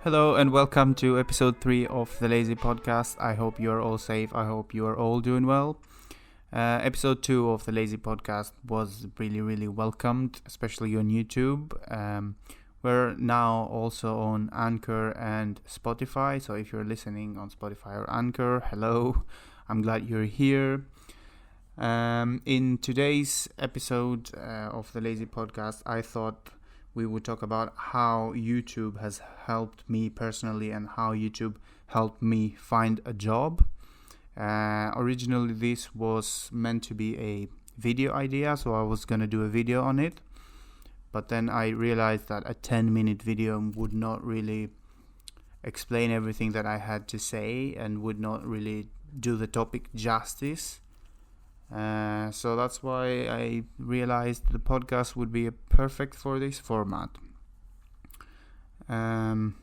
Hello and welcome to episode 3 of the Lazy Podcast. I hope you're all safe. I hope you are all doing well. Episode 2 of the Lazy Podcast was really welcomed, especially on YouTube. We're now also on Anchor and Spotify. So if you're listening on Spotify or Anchor, hello. I'm glad you're here. In today's episode of the Lazy Podcast, I thought we would talk about how YouTube has helped me personally and how YouTube helped me find a job. Originally, this was meant to be a video idea, so I was going to do a video on it. But then I realized that a 10-minute video would not really explain everything that I had to say and would not really do the topic justice. So that's why I realized the podcast would be perfect for this format. I'm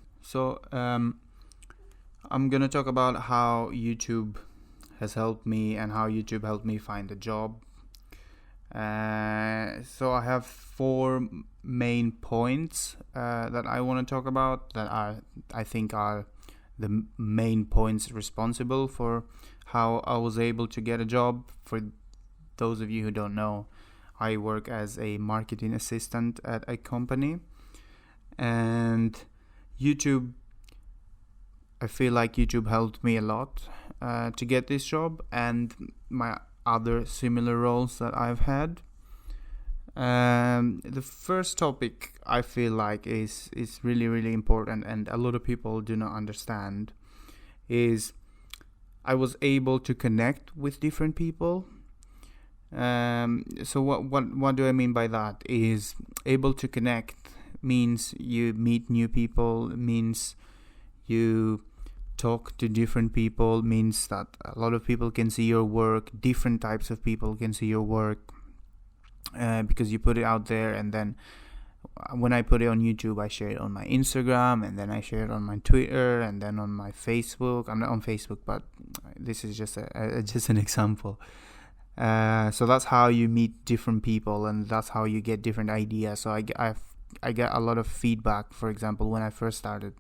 gonna talk about how YouTube has helped me and how YouTube helped me find a job. So I have 4 main points that I want to talk about that I think are the main points responsible for how I was able to get a job. For those of you who don't know, I work as a marketing assistant at a company, and I feel like YouTube helped me a lot to get this job and my other similar roles that I've had. The first topic I feel like is really important and a lot of people do not understand is I was able to connect with different people. So what do I mean by that? Is able to connect means you meet new people, means you talk to different people, means that a lot of people can see your work, different types of people can see your work, because you put it out there, and then when I put it on YouTube, I share it on my Instagram, and then I share it on my Twitter, and then on my Facebook. I'm not on Facebook, but this is just an example. So that's how you meet different people, and that's how you get different ideas. So I get a lot of feedback. For example, when I first started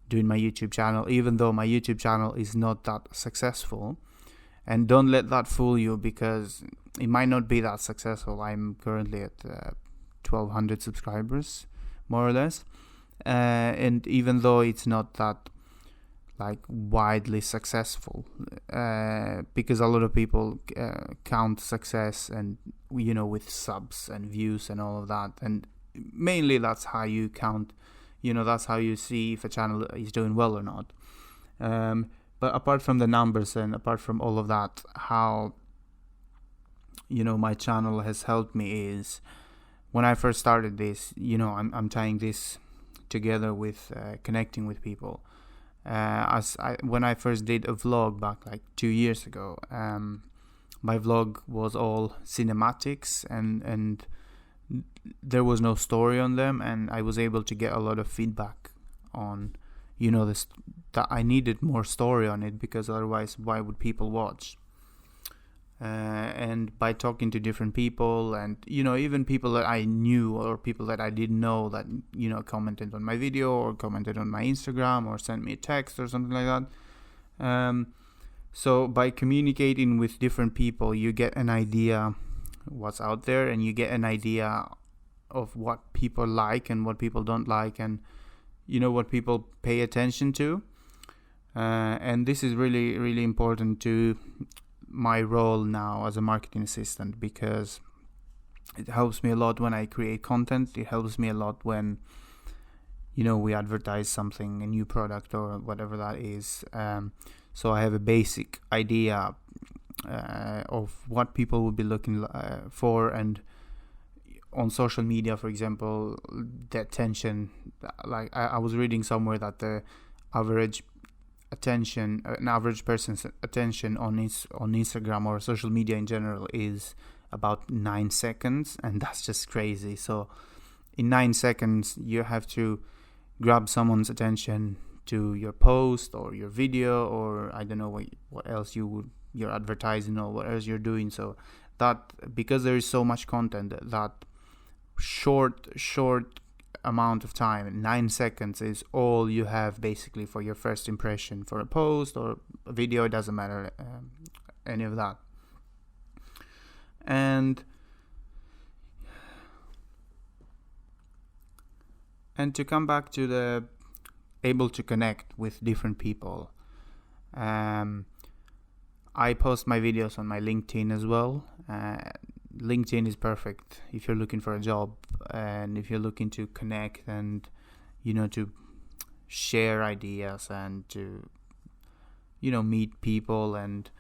doing my YouTube channel, even though my YouTube channel is not that successful, and don't let that fool you because it might not be that successful. I'm currently at 1,200 subscribers, more or less, and even though it's not that widely successful, because a lot of people count success and with subs and views and all of that, and mainly that's how you count, that's how you see if a channel is doing well or not. But apart from the numbers and apart from all of that, how my channel has helped me is when I first started this, I'm tying this together with connecting with people. When I first did a vlog back 2 years ago, my vlog was all cinematics and there was no story on them, and I was able to get a lot of feedback on this, that I needed more story on it, because otherwise why would people watch? And by talking to different people, and even people that I knew or people that I didn't know that commented on my video or commented on my Instagram or sent me a text or something like that. So by communicating with different people, you get an idea what's out there, and you get an idea of what people like and what people don't like, and what people pay attention to. And this is really important to my role now as a marketing assistant, because it helps me a lot when I create content. It helps me a lot when we advertise something, a new product or whatever that is. So I have a basic idea of what people would be looking for, and on social media, for example, the attention. I was reading somewhere that the average person's attention on Instagram or social media in general is about 9 seconds, and that's just crazy. So in 9 seconds you have to grab someone's attention to your post or your video, or I don't know what else you're advertising or what else you're doing. So that, because there is so much content, that short amount of time, 9 seconds, is all you have basically for your first impression for a post or a video. It doesn't matter, any of that. And to come back to the able to connect with different people, I post my videos on my LinkedIn as well. LinkedIn is perfect if you're looking for a job and if you're looking to connect and, to share ideas and to, meet people and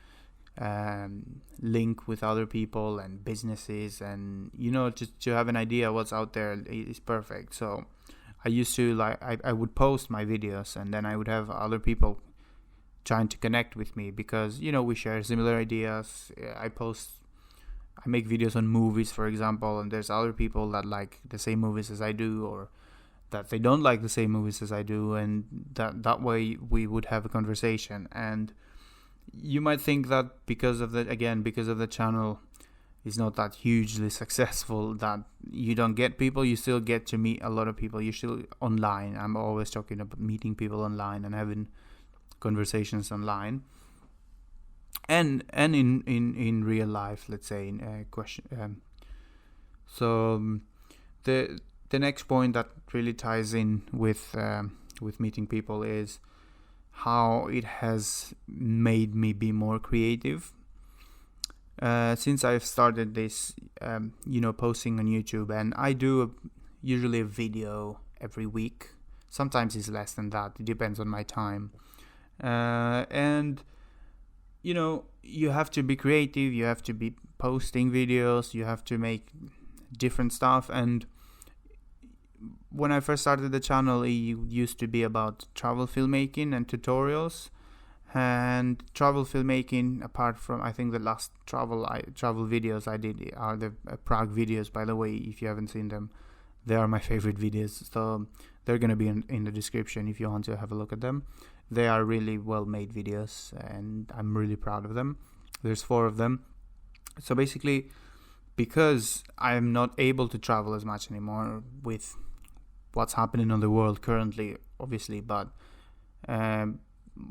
link with other people and businesses and, just to have an idea what's out there is perfect. So I used to I would post my videos and then I would have other people trying to connect with me because, we share similar ideas. I make videos on movies, for example, and there's other people that like the same movies as I do, or that they don't like the same movies as I do, and that way we would have a conversation. And you might think that because of the channel is not that hugely successful, that you don't get people. You still get to meet a lot of people. You're still online. I'm always talking about meeting people online and having conversations online. And in real life, let's say, in question. So the next point that really ties in with meeting people is how it has made me be more creative. Since I've started this, posting on YouTube, and I do usually a video every week. Sometimes it's less than that. It depends on my time. And you have to be creative, you have to be posting videos, you have to make different stuff. And when I first started the channel, it used to be about travel filmmaking and tutorials. And travel filmmaking, apart from, I think the last travel videos I did are the Prague videos, by the way. If you haven't seen them, they are my favorite videos, so they're going to be in the description if you want to have a look at them. They are really well made videos and I'm really proud of them. There's 4 of them. So basically, because I'm not able to travel as much anymore with what's happening on the world currently, obviously, but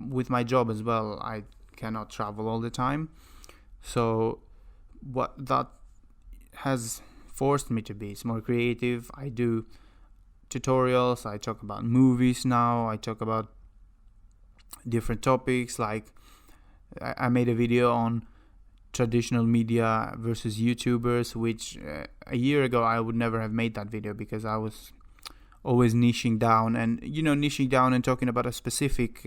with my job as well, I cannot travel all the time. So what that has forced me to be is more creative. I do tutorials, I talk about movies now, I talk about different topics. Like I made a video on traditional media versus YouTubers, which a year ago I would never have made that video because I was always niching down and talking about a specific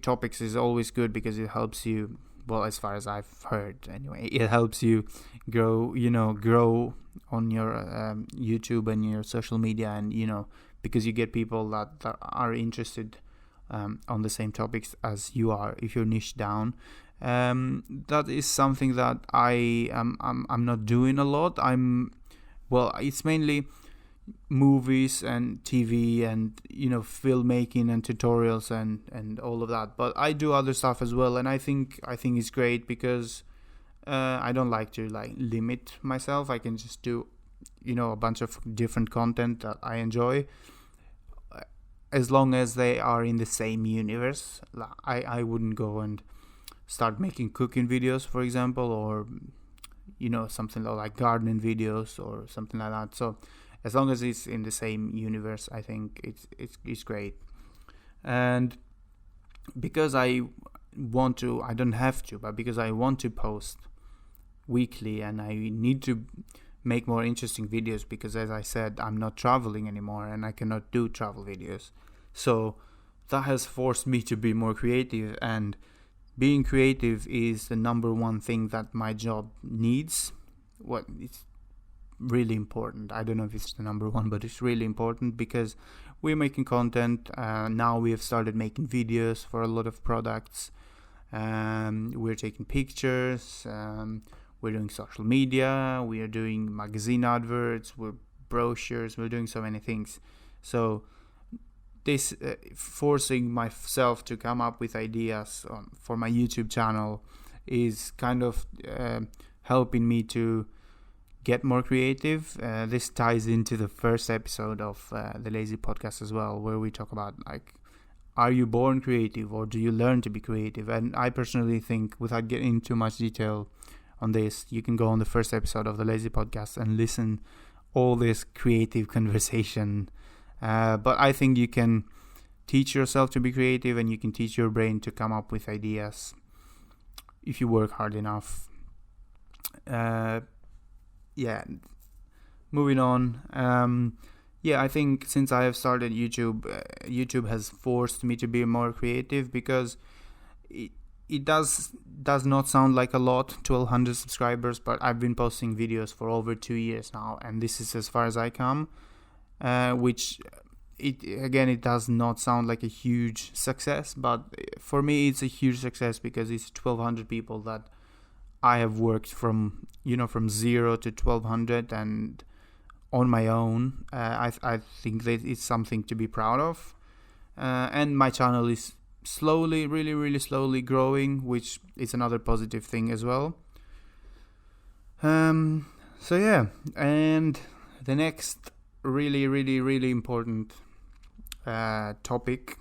topics is always good because it helps you, well, as far as I've heard anyway, it helps you grow on your YouTube and your social media, and because you get people that are interested on the same topics as you are if you're niched down. That is something that I'm not doing a lot. It's mainly movies and TV and filmmaking and tutorials and all of that, but I do other stuff as well, and I think it's great because I don't like to limit myself. I can just do a bunch of different content that I enjoy, as long as they are in the same universe. I wouldn't go and start making cooking videos, for example, or something like gardening videos or something like that. So as long as it's in the same universe, I think it's great. And because I don't have to, but because I want to post weekly and I need to make more interesting videos, because as I said, I'm not traveling anymore and I cannot do travel videos. So that has forced me to be more creative, and being creative is the number one thing that my job needs. It's really important. I don't know if it's the number one, but it's really important because we're making content. Now we have started making videos for a lot of products. We're taking pictures. We're doing social media. We are doing magazine adverts. We're brochures. We're doing so many things. So this forcing myself to come up with ideas for my YouTube channel is kind of helping me to get more creative. This ties into the first episode of the Lazy Podcast as well, where we talk about like, are you born creative or do you learn to be creative? And I personally think, without getting into too much detail on this, you can go on the first episode of the Lazy Podcast and listen all this creative conversation. But I think you can teach yourself to be creative, and you can teach your brain to come up with ideas if you work hard enough. Moving on. I think since I have started YouTube, YouTube has forced me to be more creative, because it does not sound like a lot, 1,200 subscribers, but I've been posting videos for over 2 years now, and this is as far as I come, which it does not sound like a huge success, but for me it's a huge success, because it's 1,200 people that I have worked from 0 to 1,200 and on my own. I think that it's something to be proud of, and my channel is slowly, really slowly growing, which is another positive thing as well. And the next really important topic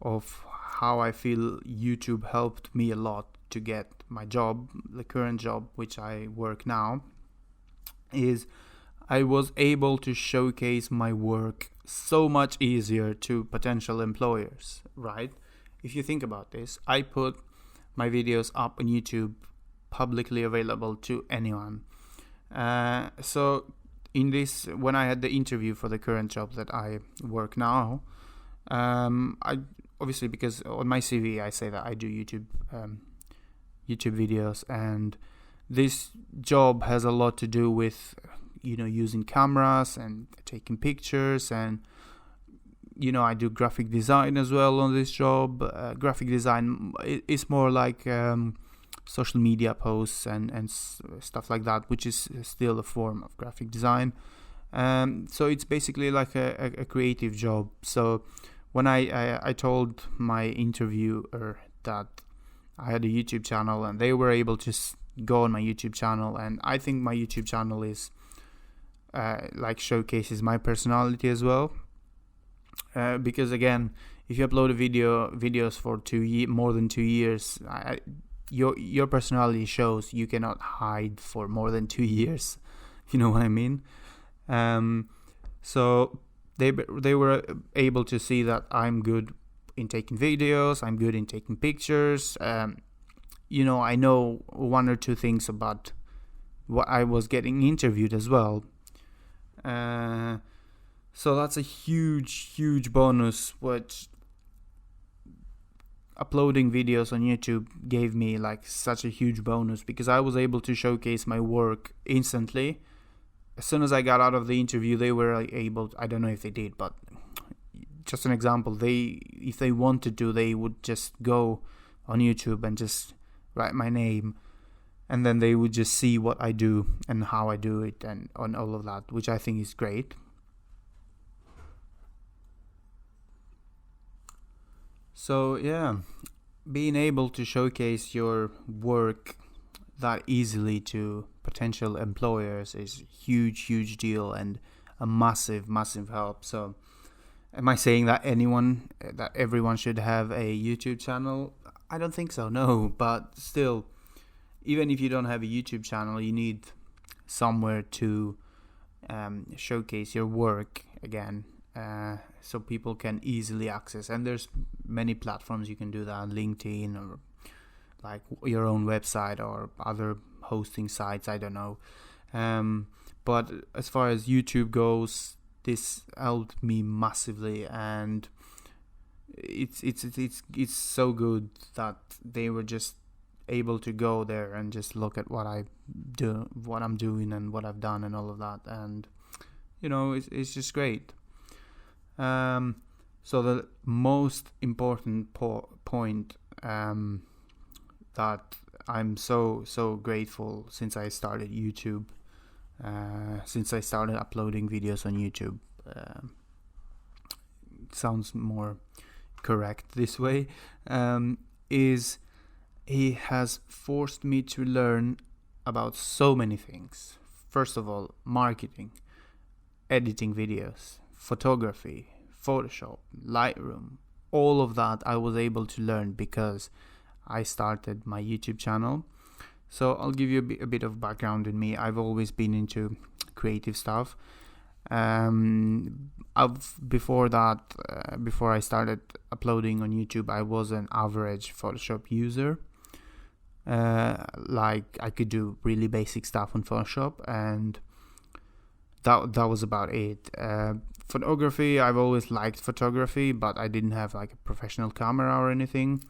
of how I feel YouTube helped me a lot to get my job, the current job which I work now, is I was able to showcase my work so much easier to potential employers, right? If you think about this, I put my videos up on YouTube, publicly available to anyone. So in this, when I had the interview for the current job that I work now, I obviously, because on my CV I say that I do YouTube videos, and this job has a lot to do with using cameras and taking pictures, and I do graphic design as well on this job. Graphic design is more like social media posts and stuff like that, which is still a form of graphic design. So it's basically like a creative job. So when I told my interviewer that I had a YouTube channel, and they were able to go on my YouTube channel, and I think my YouTube channel is showcases my personality as well. Because again, if you upload videos for more than 2 years, your personality shows. You cannot hide for more than 2 years. You know what I mean? So they were able to see that I'm good in taking videos, I'm good in taking pictures. I know 1 or 2 things about what I was getting interviewed as well. So that's a huge bonus, which uploading videos on YouTube gave me like such a huge bonus, because I was able to showcase my work instantly. As soon as I got out of the interview, they were able to, I don't know if they did, but just an example, if they wanted to, they would just go on YouTube and just write my name, and then they would just see what I do and how I do it and on all of that, which I think is great. So being able to showcase your work that easily to potential employers is huge deal, and a massive help. So am I saying that everyone should have a YouTube channel? I don't think so, no. But still, even if you don't have a YouTube channel, you need somewhere to showcase your work again, so people can easily access. And there's many platforms you can do that on, LinkedIn, or like your own website, or other hosting sites, I don't know. But as far as YouTube goes, this helped me massively, and it's so good that they were just able to go there and just look at what I'm doing and what I've done and all of that, and it's just great. So the most important point that I'm so grateful since I started YouTube, since I started uploading videos on YouTube, sounds more correct this way, is he has forced me to learn about so many things, first of all, marketing, editing videos, photography, Photoshop, Lightroom, all of that I was able to learn because I started my YouTube channel. So I'll give you a bit of background in me. I've always been into creative stuff. Before I started uploading on YouTube, I was an average Photoshop user. Like I could do really basic stuff on Photoshop, and that was about it. Photography, I've always liked photography, but I didn't have like a professional camera or anything.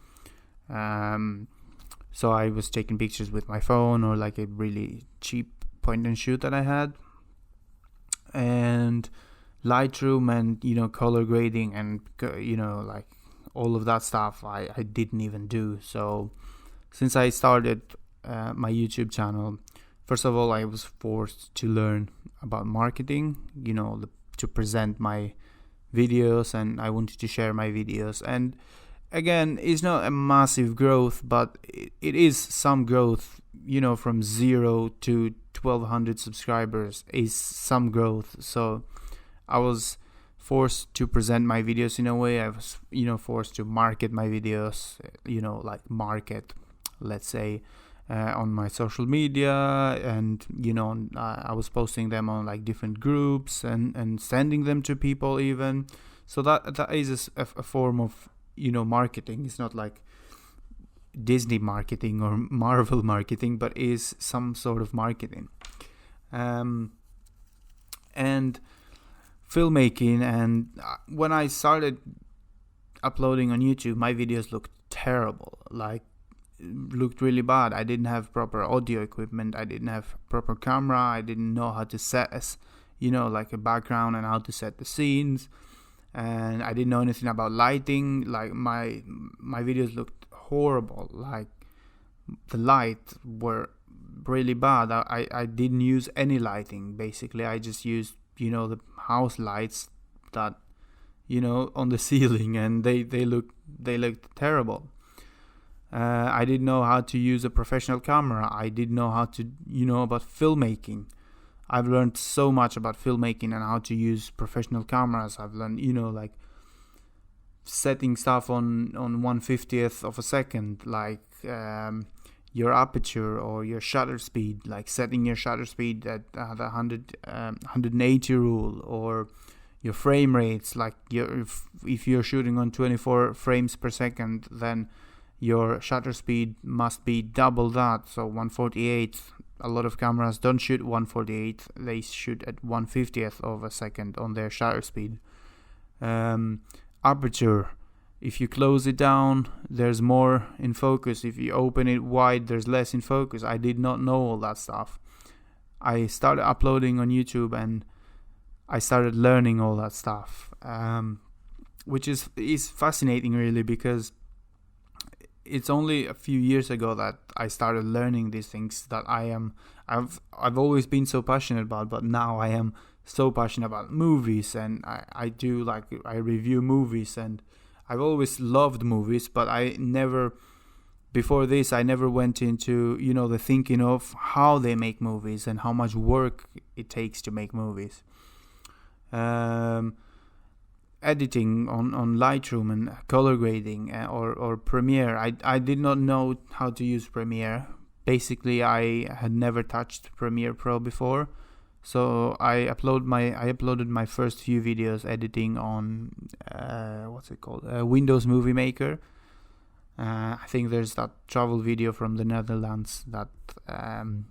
So I was taking pictures with my phone or like a really cheap point and shoot that I had. And Lightroom and, color grading and, like all of that stuff I didn't even do. So since I started my YouTube channel, first of all, I was forced to learn about marketing, to present my videos, and I wanted to share my videos. And again, it's not a massive growth, but it is some growth, from 0 to 1,200 subscribers is some growth. So I was forced to present my videos in a way. I was, forced to market my videos, like market, let's say, on my social media, and I was posting them on like different groups and sending them to people even. So that is a form of marketing. It's not like Disney marketing or Marvel marketing, but is some sort of marketing. And filmmaking, and when I started uploading on YouTube, my videos looked terrible, looked really bad. I didn't have proper audio equipment, I didn't have proper camera, I didn't know how to set like a background and how to set the scenes, and I didn't know anything about lighting. Like my videos looked horrible, like the light were really bad. I didn't use any lighting. Basically I just used the house lights that on the ceiling, and they looked terrible. I didn't know how to use a professional camera. I didn't know how to about filmmaking. I've learned so much about filmmaking and how to use professional cameras. I've learned like setting stuff on 1/50th of a second, like your aperture or your shutter speed, like setting your shutter speed at the 180 rule, or your frame rates, like if you're shooting on 24 frames per second, then your shutter speed must be double that, so 1/48. A lot of cameras don't shoot 1/48, they shoot at 1/50th of a second on their shutter speed. Aperture, if you close it down, there's more in focus. If you open it wide, there's less in focus. I did not know all that stuff. I started uploading on YouTube and I started learning all that stuff, which is fascinating really, because it's only a few years ago that I started learning these things that I've always been so passionate about, but now I am so passionate about movies, and I review movies, and I've always loved movies, but before this I never went into the thinking of how they make movies and how much work it takes to make movies. Editing on Lightroom and color grading or Premiere. I did not know how to use Premiere. Basically, I had never touched Premiere Pro before, so I uploaded my first few videos editing on Windows Movie Maker. I think there's that travel video from the Netherlands that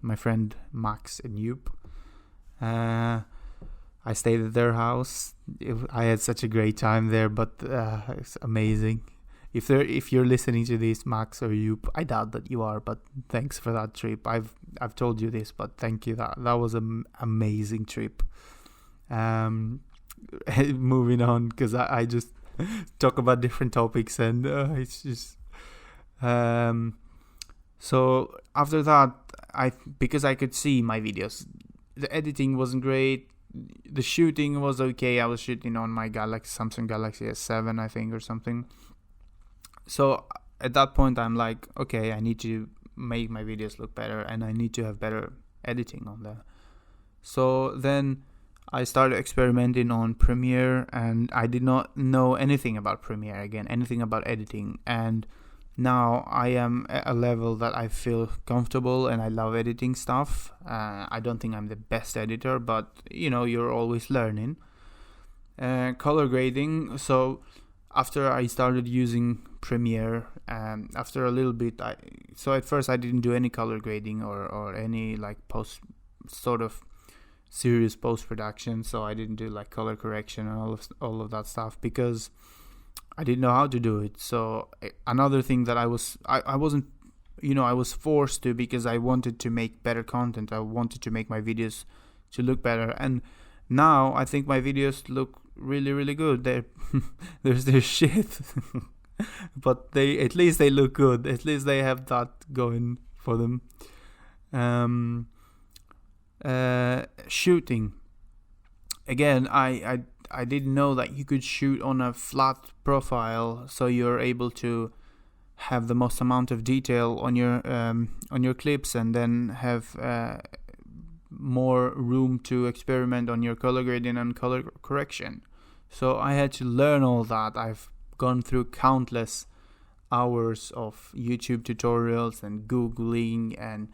my friend Max and Joop. I stayed at their house. I had such a great time there, but it's amazing. If you're listening to this, Max or Joop, I doubt that you are, but thanks for that trip. I've told you this, but thank you. That was an amazing trip. Moving on, because I just talk about different topics, and it's just. So after that, because I could see my videos, the editing wasn't great. The shooting was okay. I was shooting on my Samsung Galaxy S7, I think, or something. So at that point, I'm like, okay, I need to make my videos look better, and I need to have better editing on them. So then I started experimenting on Premiere, and I did not know anything about Premiere, again, anything about editing. And now I am at a level that I feel comfortable and I love editing stuff. I don't think I'm the best editor, but you're always learning. Color grading. So after I started using Premiere, after a little bit, so at first I didn't do any color grading or any like sort of serious post-production. So I didn't do like color correction and all of that stuff because I didn't know how to do it. So another thing that I wasn't, I was forced to, because I wanted to make better content. I wanted to make my videos to look better. And now I think my videos look really, really good. There's this shit, but at least they look good. At least they have that going for them. Shooting. Again, I didn't know that you could shoot on a flat profile, so you're able to have the most amount of detail on your clips, and then have more room to experiment on your color grading and color correction. So I had to learn all that. I've gone through countless hours of YouTube tutorials and Googling and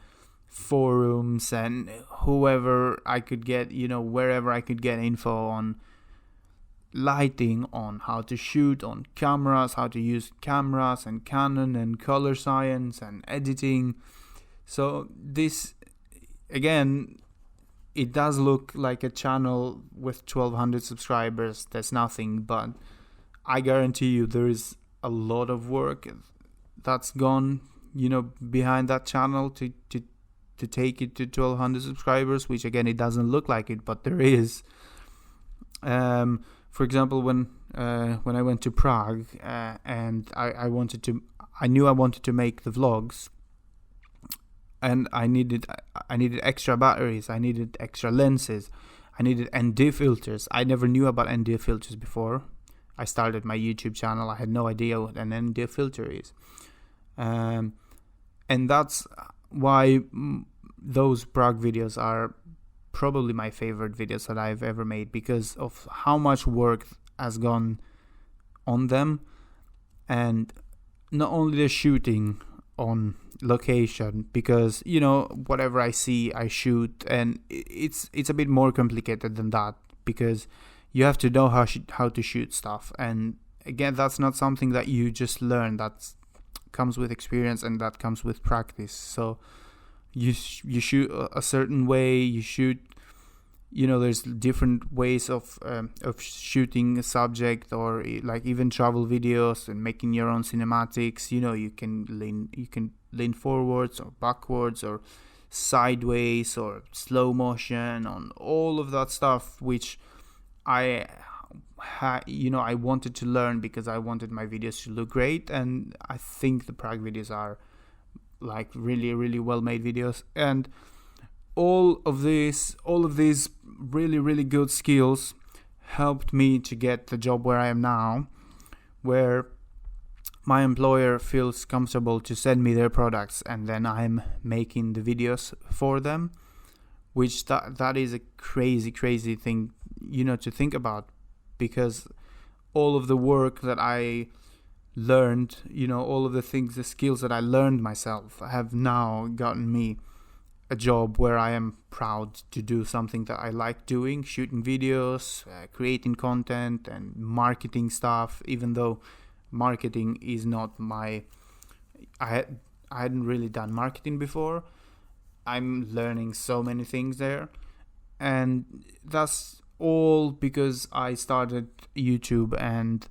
forums and whoever I could get, wherever I could get info on lighting, on how to shoot on cameras, how to use cameras and Canon and color science and editing. So this, again, it does look like a channel with 1,200 subscribers. That's nothing, but I guarantee you there is a lot of work that's gone, behind that channel to take it to 1,200 subscribers, which again, it doesn't look like it, but there is. For example, when I went to Prague, and I knew I wanted to make the vlogs, and I needed extra batteries, I needed extra lenses, I needed ND filters. I never knew about ND filters before I started my YouTube channel. I had no idea what an ND filter is, and that's why those Prague videos are probably my favorite videos that I've ever made, because of how much work has gone on them. And not only the shooting on location, because whatever I see I shoot, and it's a bit more complicated than that, because you have to know how to shoot stuff. And again, that's not something that you just learn. That comes with experience, and that comes with practice. So you shoot a certain way. You shoot, there's different ways of shooting a subject, or like even travel videos and making your own cinematics. You can lean forwards or backwards or sideways or slow motion, on all of that stuff, which I wanted to learn because I wanted my videos to look great. And I think the Prague videos are like really, really well made videos. And all of these really, really good skills helped me to get the job where I am now, where my employer feels comfortable to send me their products, and then I'm making the videos for them, which that is a crazy thing, to think about, because all of the work that I learned, all of the skills that I learned myself have now gotten me a job where I am proud to do something that I like doing, shooting videos, creating content and marketing stuff, even though marketing is not I hadn't really done marketing before. I'm learning so many things there, and that's all because I started YouTube. And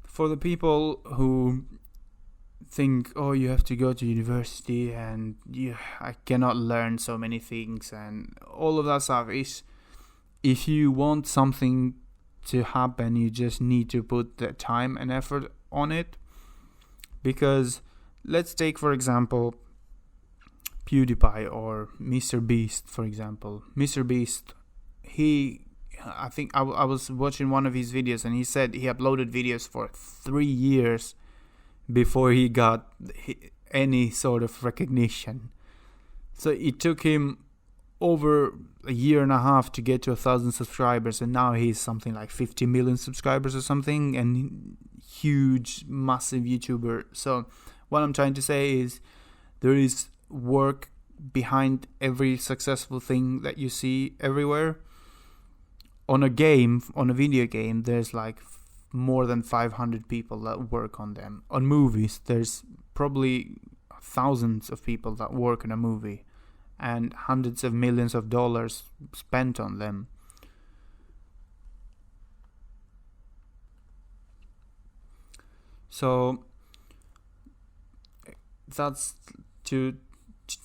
for the people who think, oh, you have to go to university and I cannot learn so many things and all of that stuff, is if you want something to happen, you just need to put the time and effort on it. Because let's take, for example, PewDiePie or Mr. Beast, for example. Mr. Beast, I think I was watching one of his videos, and he said he uploaded videos for 3 years before he got any sort of recognition. So it took him over a year and a half to get to 1,000 subscribers, and now he's something like 50 million subscribers or something, and huge, massive YouTuber. So what I'm trying to say is there is work behind every successful thing that you see everywhere. On a video game, there's like more than 500 people that work on them. On movies, there's probably thousands of people that work on a movie, and hundreds of millions of dollars spent on them. So that's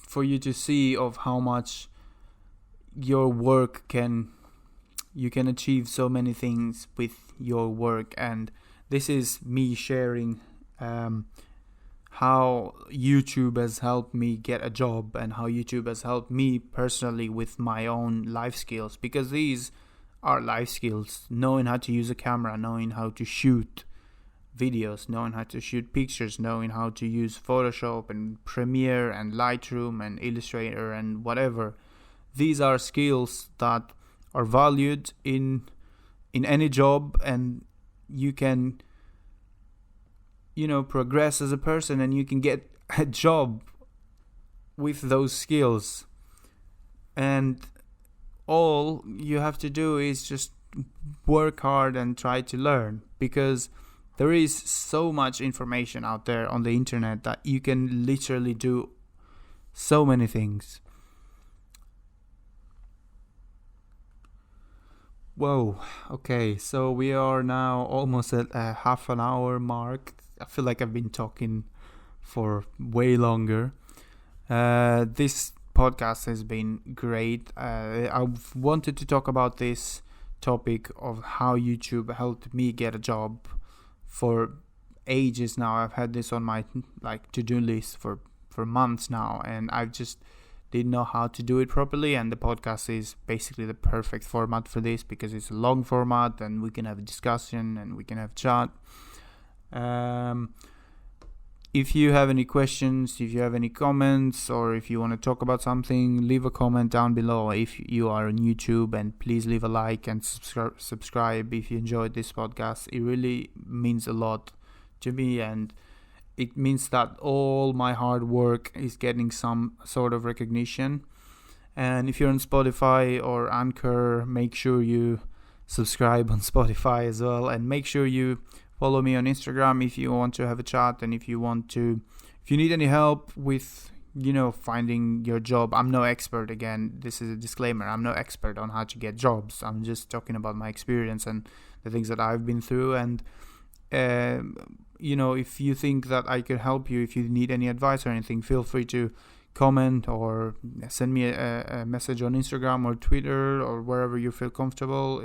for you to see of how much your work you can achieve so many things with your work. And this is me sharing how YouTube has helped me get a job, and how YouTube has helped me personally with my own life skills, because these are life skills: knowing how to use a camera, knowing how to shoot videos, knowing how to shoot pictures, knowing how to use Photoshop and Premiere and Lightroom and Illustrator and whatever. These are skills that are valued in any job, and you can progress as a person, and you can get a job with those skills. And all you have to do is just work hard and try to learn, because there is so much information out there on the internet that you can literally do so many things. Whoa, okay, so we are now almost at a half an hour mark. I feel like I've been talking for way longer. This podcast has been great. I've wanted to talk about this topic of how YouTube helped me get a job for ages now. I've had this on my to-do list for months now, and I've just didn't know how to do it properly. And the podcast is basically the perfect format for this, because it's a long format, and we can have a discussion and we can have chat. If you have any questions, if you have any comments, or if you want to talk about something, leave a comment down below if you are on YouTube, and please leave a like and subscribe if you enjoyed this podcast. It really means a lot to me, and it means that all my hard work is getting some sort of recognition. And if you're on Spotify or Anchor, make sure you subscribe on Spotify as well, and make sure you follow me on Instagram if you want to have a chat, and if you need any help with finding your job. I'm no expert. Again, this is a disclaimer. I'm no expert on how to get jobs. I'm just talking about my experience and the things that I've been through. And if you think that I could help you, if you need any advice or anything, feel free to comment or send me a message on Instagram or Twitter or wherever you feel comfortable.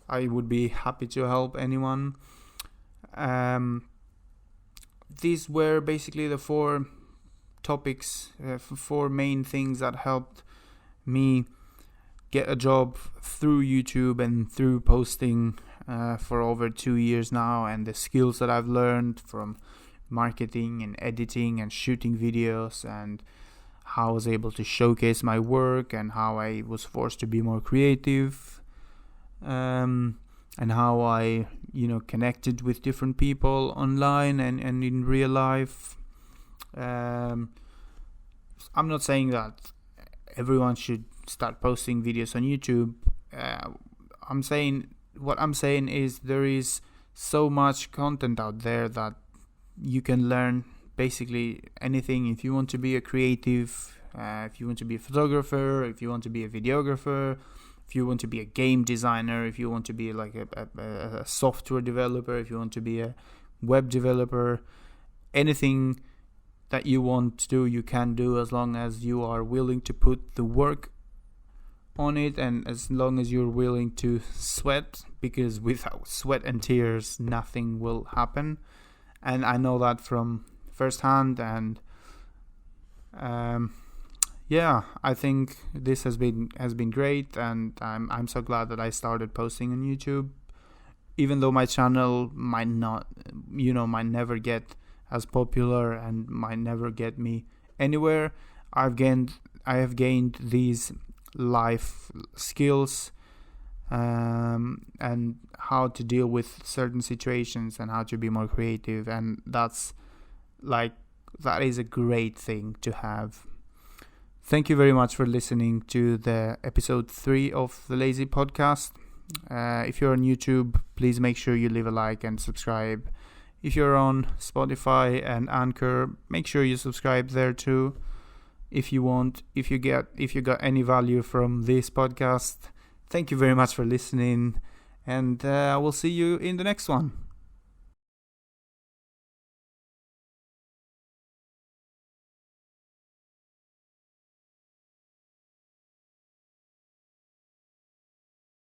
I would be happy to help anyone. These were basically the four topics, four main things that helped me get a job through YouTube and through posting for over 2 years now, and the skills that I've learned from marketing and editing and shooting videos, and how I was able to showcase my work, and how I was forced to be more creative, and how I connected with different people online and in real life. I'm not saying that everyone should start posting videos on YouTube. What I'm saying is there is so much content out there that you can learn basically anything. If you want to be a creative, if you want to be a photographer, if you want to be a videographer, if you want to be a game designer, if you want to be like a software developer, if you want to be a web developer, anything that you want to do, you can do, as long as you are willing to put the work on it, and as long as you're willing to sweat, because without sweat and tears nothing will happen. And I know that from firsthand. And I think this has been great, and I'm so glad that I started posting on YouTube, even though my channel might never get as popular and might never get me anywhere. I've gained I have gained these life skills and how to deal with certain situations and how to be more creative, and that is a great thing to have. Thank you very much for listening to the episode 3 of the Lazy Podcast. If you're on YouTube, please make sure you leave a like and subscribe. If you're on Spotify and Anchor, make sure you subscribe there too. If you got any value from this podcast, thank you very much for listening, and I will see you in the next one.